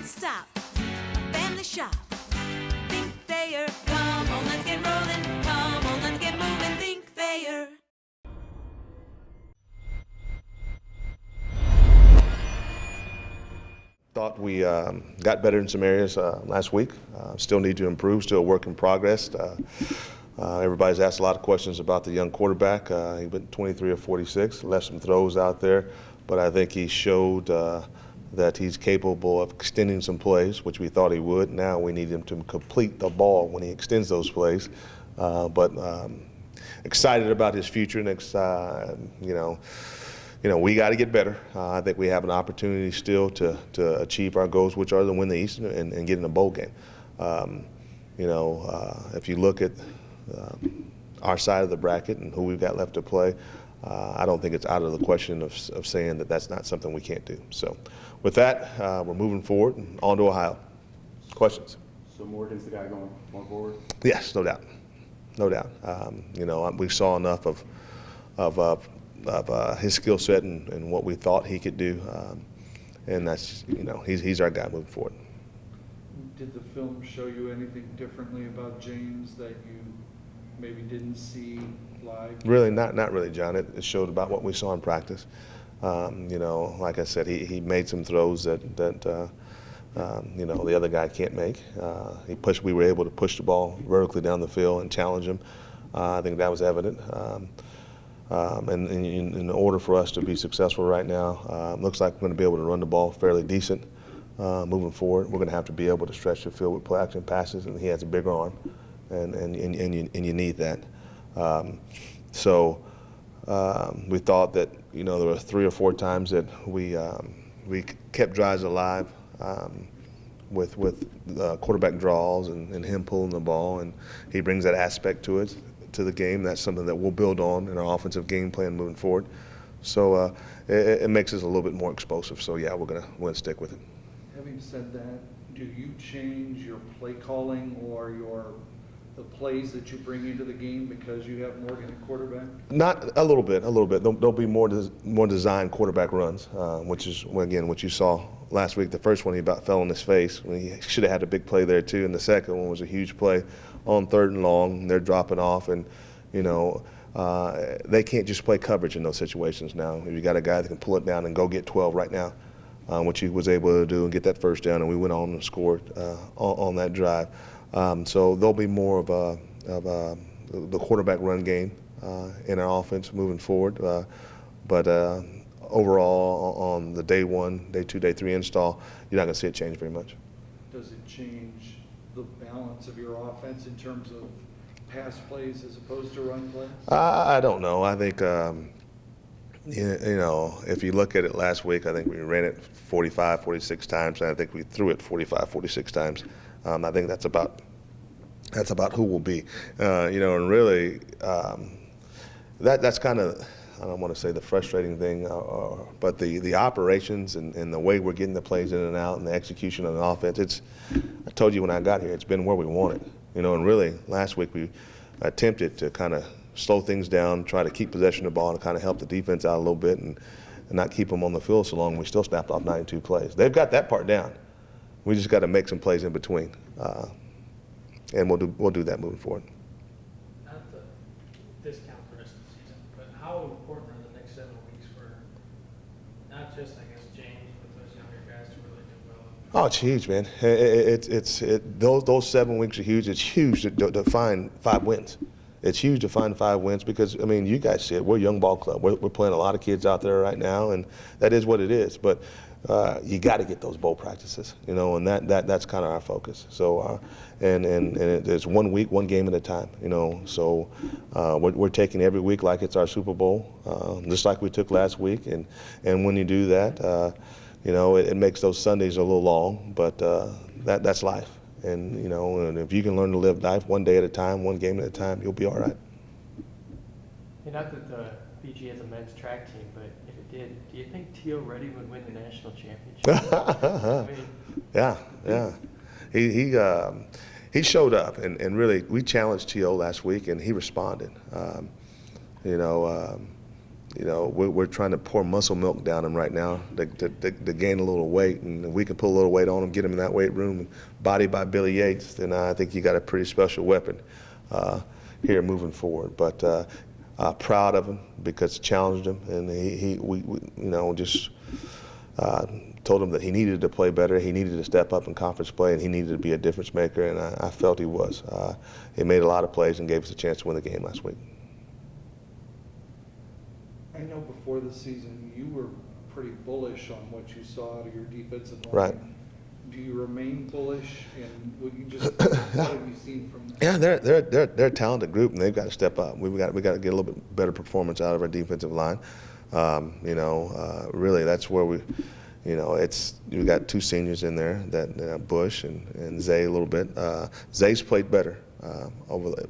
stop. A family shop. Think Thayer. Come on, let's get rolling. Come on, let's get moving. Think Thayer. Thought we got better in some areas last week. Still need to improve, still a work in progress. Everybody's asked a lot of questions about the young quarterback. He went 23 of 46, left some throws out there, but I think he showed that he's capable of extending some plays, which we thought he would. Now we need him to complete the ball when he extends those plays. But excited about his future next, we got to get better. I think we have an opportunity still to achieve our goals, which are to win the East and get in a bowl game. If you look at our side of the bracket and who we've got left to play, I don't think it's out of the question of saying that that's not something we can't do. So with that, we're moving forward and on to Ohio. Questions? So Morgan's the guy going forward? Yes, no doubt. No doubt. We saw enough of his skill set and what we thought he could do, and that's he's our guy moving forward. Did the film show you anything differently about James that you maybe didn't see live? Really, not really, John. It showed about what we saw in practice. Like I said, he made some throws that the other guy can't make. We were able to push the ball vertically down the field and challenge him. I think that was evident. And in order for us to be successful right now, looks like we're going to be able to run the ball fairly decent moving forward. We're going to have to be able to stretch the field with play action passes, and he has a big arm, and you need that. We thought that there were 3 or 4 times that we kept drives alive with quarterback draws and him pulling the ball, and he brings that aspect to the game. That's something that we'll build on in our offensive game plan moving forward. So it makes us a little bit more explosive. So yeah, we're gonna stick with it. Having said that, do you change your play calling or the plays that you bring into the game because you have Morgan at quarterback? Not a little bit. There'll be more designed quarterback runs, which is again what you saw last week. The first one he about fell on his face. He should have had a big play there too, and the second one was a huge play on 3rd and long. They're dropping off, and they can't just play coverage in those situations now. You got a guy that can pull it down and go get 12 right now, which he was able to do and get that first down, and we went on and scored on that drive. So there'll be more of the quarterback run game in our offense moving forward. But overall, on the day 1, day 2, day 3 install, you're not going to see it change very much. Does it change the balance of your offense in terms of pass plays as opposed to run plays? I don't know. I think, if you look at it last week, I think we ran it 45, 46 times, and I think we threw it 45, 46 times. I think that's about who we'll be. And really, that's kind of, I don't want to say the frustrating thing, but the operations and the way we're getting the plays in and out and the execution of the offense, I told you when I got here, it's been where we want it. And really, last week we attempted to kind of slow things down, try to keep possession of the ball and kind of help the defense out a little bit and not keep them on the field so long. We still snapped off 92 plays. They've got that part down. We just got to make some plays in between, and we'll do that moving forward. Not to discount the rest of the season, but how important are the next 7 weeks for not just, I guess, James, but those younger guys to really develop? Oh, it's huge, man. Those 7 weeks are huge. It's huge to find 5 wins. It's huge to find 5 wins because, you guys see it. We're a young ball club. We're playing a lot of kids out there right now, and that is what it is. But you got to get those bowl practices, and that's kind of our focus. So, and it's 1 week, 1 game at a time, So we're taking every week like it's our Super Bowl, just like we took last week. And when you do that, it makes those Sundays a little long, but that's life. And and if you can learn to live life 1 day at a time, 1 game at a time, you'll be all right. Not that the BG has a men's track team, but if it did, do you think T.O. Reddy would win the national championship? Yeah. He showed up, and really we challenged T.O. last week, and he responded. you know, we're trying to pour muscle milk down them right now to gain a little weight, and if we can put a little weight on them, get them in that weight room, body by Billy Yates, then I think you got a pretty special weapon here moving forward. But proud of him because challenged him, and we you know, just told him that he needed to play better, he needed to step up in conference play, and he needed to be a difference maker, and I felt he was. He made a lot of plays and gave us a chance to win the game last week. I know before the season, you were pretty bullish on what you saw out of your defensive line. Right. Do you remain bullish, and what have you seen from them? Yeah, they're a talented group, and they've got to step up. We got to get a little bit better performance out of our defensive line. You know, really, that's where we, you know, we got two seniors in there, that Bush and Zay a little bit. Zay's played better.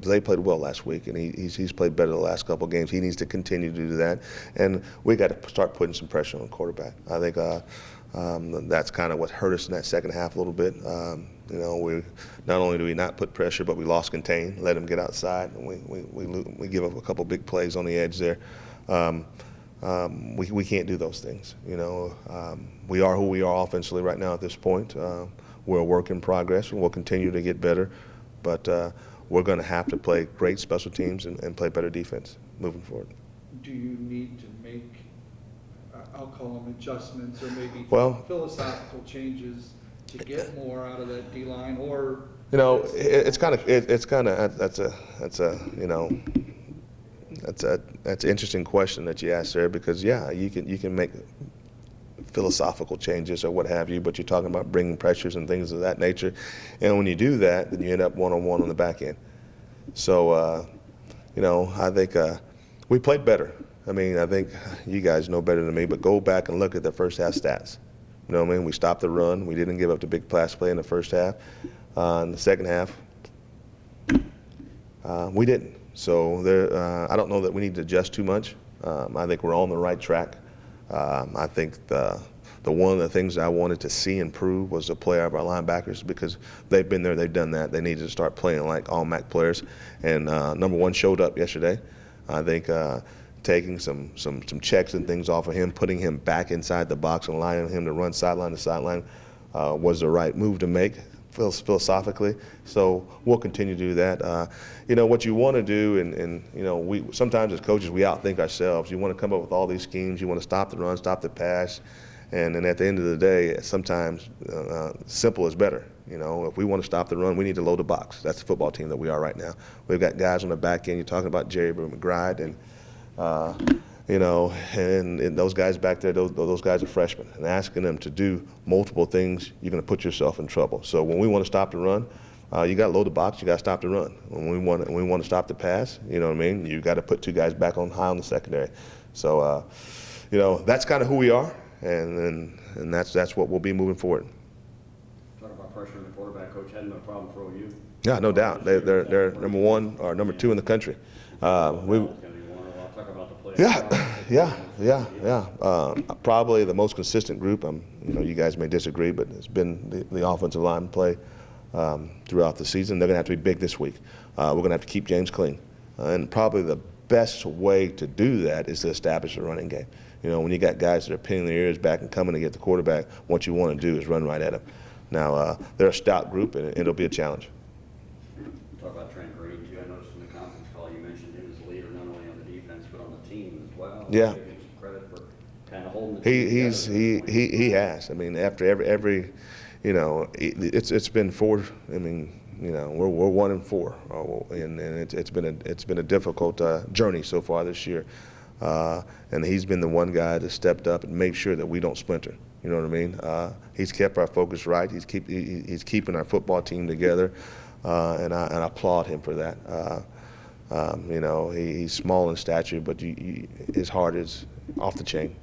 Zay played well last week, and he's played better the last couple of games. He needs to continue to do that, and we got to start putting some pressure on the quarterback. I think that's kind of what hurt us in that second half a little bit. You know, we not only do we not put pressure, but we lost contain, let him get outside, and we give up a couple big plays on the edge there. We can't do those things. You know, we are who we are offensively right now at this point. We're a work in progress, and we'll continue to get better. But we're going to have to play great special teams and play better defense moving forward. Do you need to make, I'll call them adjustments, or maybe philosophical changes to get more out of that D-line, or? You know, that's an interesting question that you asked there, because yeah, you can make philosophical changes or what have you, but you're talking about bringing pressures and things of that nature, and when you do that, then you end up one-on-one on the back end. So you know, I think we played better. I mean, I think you guys know better than me, but go back and look at the first half stats. You know what I mean? We stopped the run. We didn't give up the big pass play in the first half. In the second half, we didn't. So I don't know that we need to adjust too much. I think we're on the right track. I think the one of the things I wanted to see improve was the play of our linebackers, because they've been there, they've done that. They needed to start playing like all MAC players. And number one showed up yesterday. I think taking some checks and things off of him, putting him back inside the box and allowing him to run sideline to sideline was the right move to make philosophically. So we'll continue to do that. You know, what you want to do, and you know, we sometimes as coaches, we outthink ourselves. You want to come up with all these schemes. You want to stop the run, stop the pass. And then at the end of the day, sometimes simple is better. You know, if we want to stop the run, we need to load the box. That's the football team that we are right now. We've got guys on the back end. You're talking about Jerry McBride, and you know, and those guys back there, those guys are freshmen. And asking them to do multiple things, you're going to put yourself in trouble. So when we want to stop the run, you got to load the box. You got to stop the run. When we want to stop the pass, you know what I mean? You got to put two guys back on high on the secondary. So you know, that's kind of who we are. And that's what we'll be moving forward. Talk about pressure on the quarterback. Coach hadn't been a problem for you. Yeah, no doubt. They're number one or number two in the country. Yeah. Probably the most consistent group. You know, you guys may disagree, but it's been the offensive line play throughout the season. They're going to have to be big this week. We're going to have to keep James clean, and probably the best way to do that is to establish a running game. You know, when you got guys that are pinning their ears back and coming to get the quarterback, what you want to do is run right at them. Now, they're a stout group, and it'll be a challenge. Talk about Trent Green, too. I noticed in the conference call you mentioned him as a leader, not only on the defense, but on the team as well. Yeah. Give him some credit for kind of holding the team together. He has. I mean, after every you know, it's been four. I mean, you know, we're 1-4, and it's been a difficult journey so far this year. And he's been the one guy that stepped up and made sure that we don't splinter. You know what I mean? He's kept our focus right. He's keeping our football team together, and I applaud him for that. You know, he's small in stature, but his heart is off the chain.